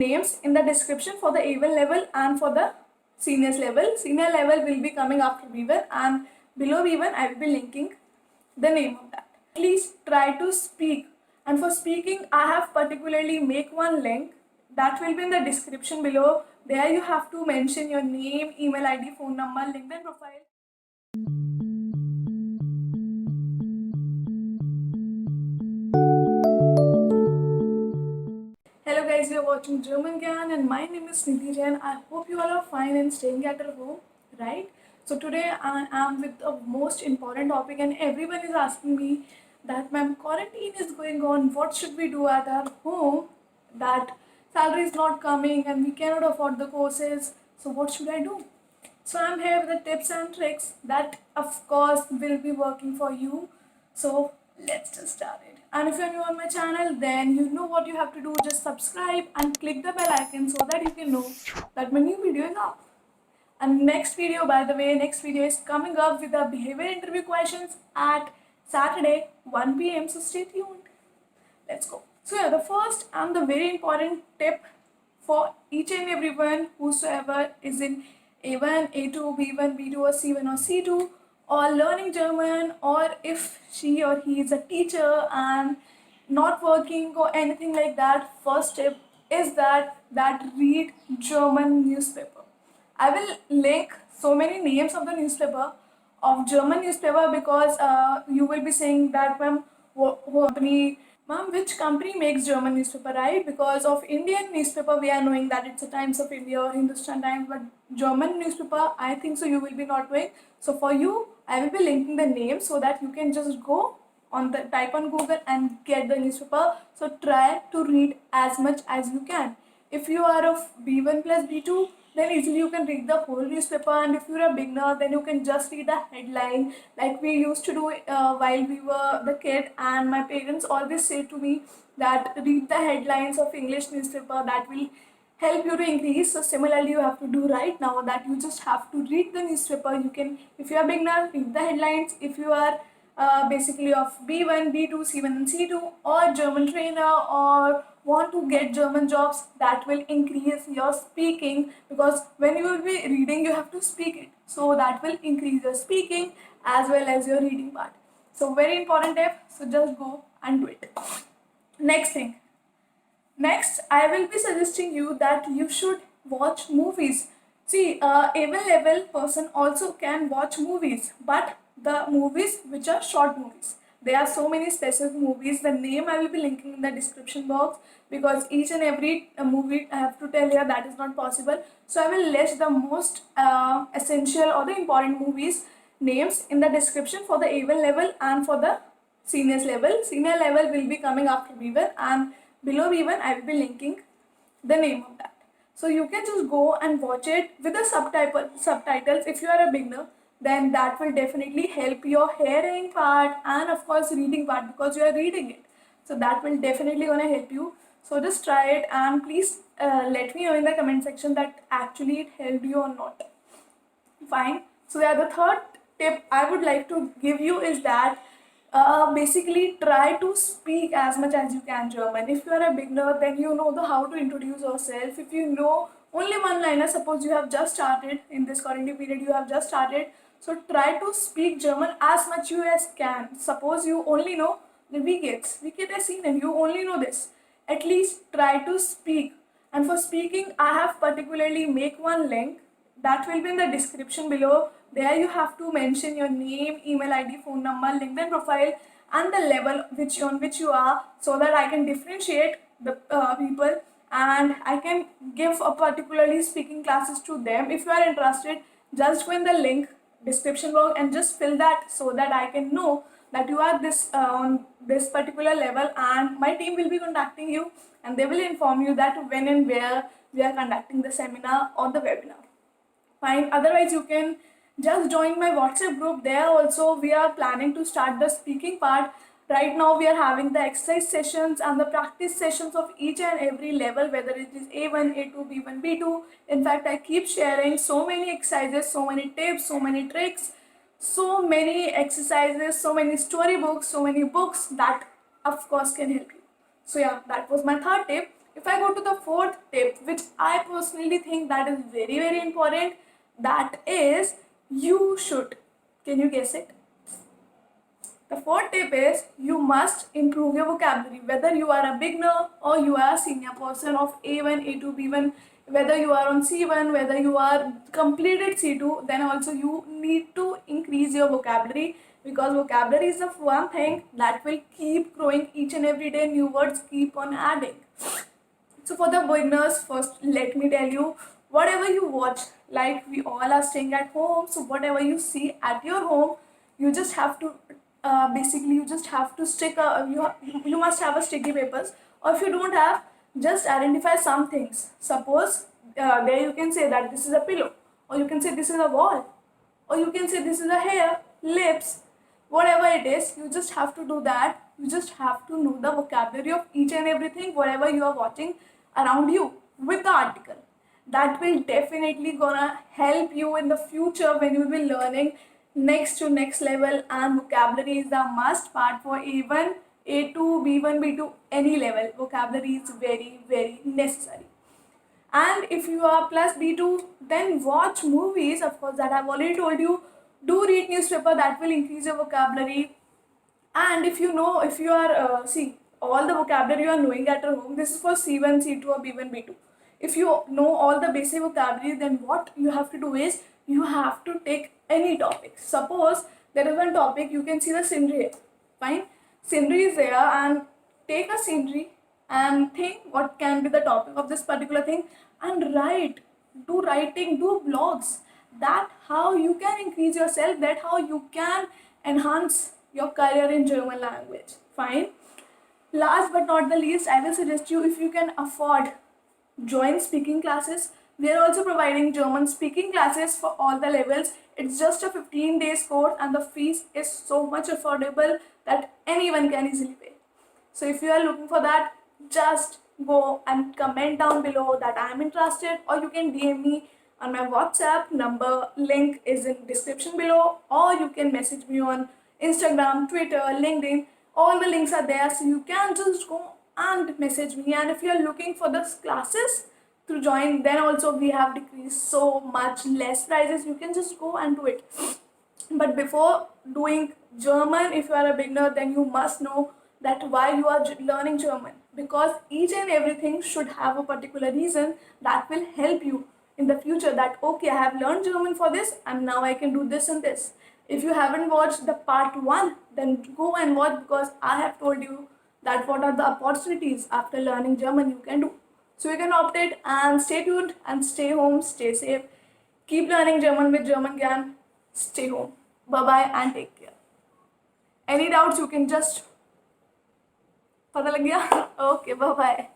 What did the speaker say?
names in the description for the A1 level and for the seniors level. Senior level will be coming after B1, and below B1 I will be linking the name of that. At least try to speak, and for speaking I have particularly make one link that will be in the description below. There you have to mention your name, email ID, phone number, LinkedIn profile. Hello guys, you are watching German Gyan and my name is Nidhi Jain. I hope you all are fine and staying at your home, right? So today I am with a most important topic and everyone is asking me that ma'am, quarantine is going on, what should we do at our home? That salary is not coming and we cannot afford the courses, so what should I do? So I'm here with the tips and tricks that of course will be working for you. So let's just start it. And if you're new on my channel, then you know what you have to do. Just subscribe and click the bell icon so that you can know that my new video is up. And next video, by the way, next video is coming up with the behavior interview questions at Saturday 1 p.m. So stay tuned. Let's go. So yeah, the first and the very important tip for each and everyone whosoever is in A1, A2, B1, B2 or C1 or C2 or learning German, or if she or he is a teacher and not working or anything like that, first tip is that read German newspaper. I will link so many names of the newspaper of German newspaper because you will be saying that ma'am, which company makes German newspaper, right? Because of Indian newspaper we are knowing that it's the Times of India or Hindustan Times, but German newspaper I think so you will be not knowing. So for you I will be linking the name so that you can just go on the type on Google and get the newspaper. So try to read as much as you can. If you are of B1 plus B2, then easily you can read the whole newspaper, and if you're a beginner then you can just read the headline like we used to do while we were the kid, and my parents always say to me that read the headlines of English newspaper, that will help you to increase. So similarly you have to do right now that you just have to read the newspaper. You can, if you are beginner, read the headlines. If you are basically of B1, B2, C1 and C2 or German trainer or want to get German jobs, that will increase your speaking, because when you will be reading you have to speak it, so that will increase your speaking as well as your reading part. So very important tip, so just go and do it. Next thing, next, I will be suggesting you that you should watch movies. See, A1 level person also can watch movies, but the movies which are short movies. There are so many specific movies. The name I will be linking in the description box, because each and every movie I have to tell here that is not possible. So I will list the most essential or the important movies names in the description for the A1 level and for the seniors level. Senior level will be coming after B1, and below B1 I will be linking the name of that. So you can just go and watch it with the subtitles. If you are a beginner, then that will definitely help your hearing part and of course reading part, because you are reading it. So that will definitely gonna help you. So just try it and please let me know in the comment section that actually it helped you or not. Fine. So yeah, the third tip I would like to give you is that basically try to speak as much as you can German. If you are a beginner, then you know how to introduce yourself. If you know only one liner, suppose you have just started in this quarantine period, you have just started, so try to speak German as much you as can. Suppose you only know the wie geht's Ihnen, you only know this. At least try to speak. And for speaking, I have particularly make one link that will be in the description below. There you have to mention your name, email ID, phone number, LinkedIn profile and the level on which you are, so that I can differentiate the people and I can give a particularly speaking classes to them. If you are interested, just go in the link description box and just fill that, so that I can know that you are this on this particular level, and my team will be contacting you and they will inform you that when and where we are conducting the seminar or the webinar. Fine. Otherwise, you can just join my WhatsApp group. There also we are planning to start the speaking part. Right now we are having the exercise sessions and the practice sessions of each and every level, whether it is A1, A2, B1, B2. In fact, I keep sharing so many exercises, so many tips, so many tricks, so many exercises, so many storybooks, so many books that of course can help you. So yeah, that was my third tip. If I go to the fourth tip, which I personally think that is very, very important, that is you should. Can you guess it? The fourth tip is you must improve your vocabulary. Whether you are a beginner or you are a senior person of A1, A2, B1, whether you are on C1, whether you are completed C2, then also you need to increase your vocabulary, because vocabulary is the one thing that will keep growing each and every day. New words keep on adding. So for the beginners, first let me tell you, whatever you watch, like we all are staying at home, so whatever you see at your home, you just have to basically you just have to stick a you must have a sticky papers, or if you don't have, just identify some things. Suppose there you can say that this is a pillow, or you can say this is a wall, or you can say this is a hair, lips, whatever it is. You just have to do that. You just have to know the vocabulary of each and everything whatever you are watching around you with the article. That will definitely gonna help you in the future when you will be learning next to next level, and vocabulary is the must part for A1, A2, B1, B2, any level. Vocabulary is very, very necessary. And if you are plus B2, then watch movies, of course, that I've already told you. Do read newspaper, that will increase your vocabulary. And if you know, if you are, see, all the vocabulary you are knowing at your home, this is for C1, C2 or B1, B2. If you know all the basic vocabulary, then what you have to do is, you have to take any topic. Suppose there is one topic, you can see the scenery here. Fine. Scenery is there, and take a scenery and think what can be the topic of this particular thing, and write. Do writing, do blogs. That how you can increase yourself, that how you can enhance your career in German language. Fine. Last but not the least, I will suggest you, if you can afford, join speaking classes. We are also providing German speaking classes for all the levels. It's just a 15 days course, and the fees is so much affordable that anyone can easily pay. So if you are looking for that, just go and comment down below that I am interested, or you can DM me on my WhatsApp number. Link is in description below, or you can message me on Instagram, Twitter, LinkedIn. All the links are there, so you can just go and message me. And if you are looking for the classes to join, then also we have decreased so much less prices. You can just go and do it. But before doing German, if you are a beginner, then you must know that why you are learning German, because each and everything should have a particular reason that will help you in the future, that okay, I have learned German for this and now I can do this and this. If you haven't watched the part 1, then go and watch, because I have told you that what are the opportunities after learning German you can do. So you can opt it, and stay tuned and stay home, stay safe. Keep learning German with German Gyan. Stay home. Bye bye and take care. Any doubts you can just पता लग गया? Okay, bye bye.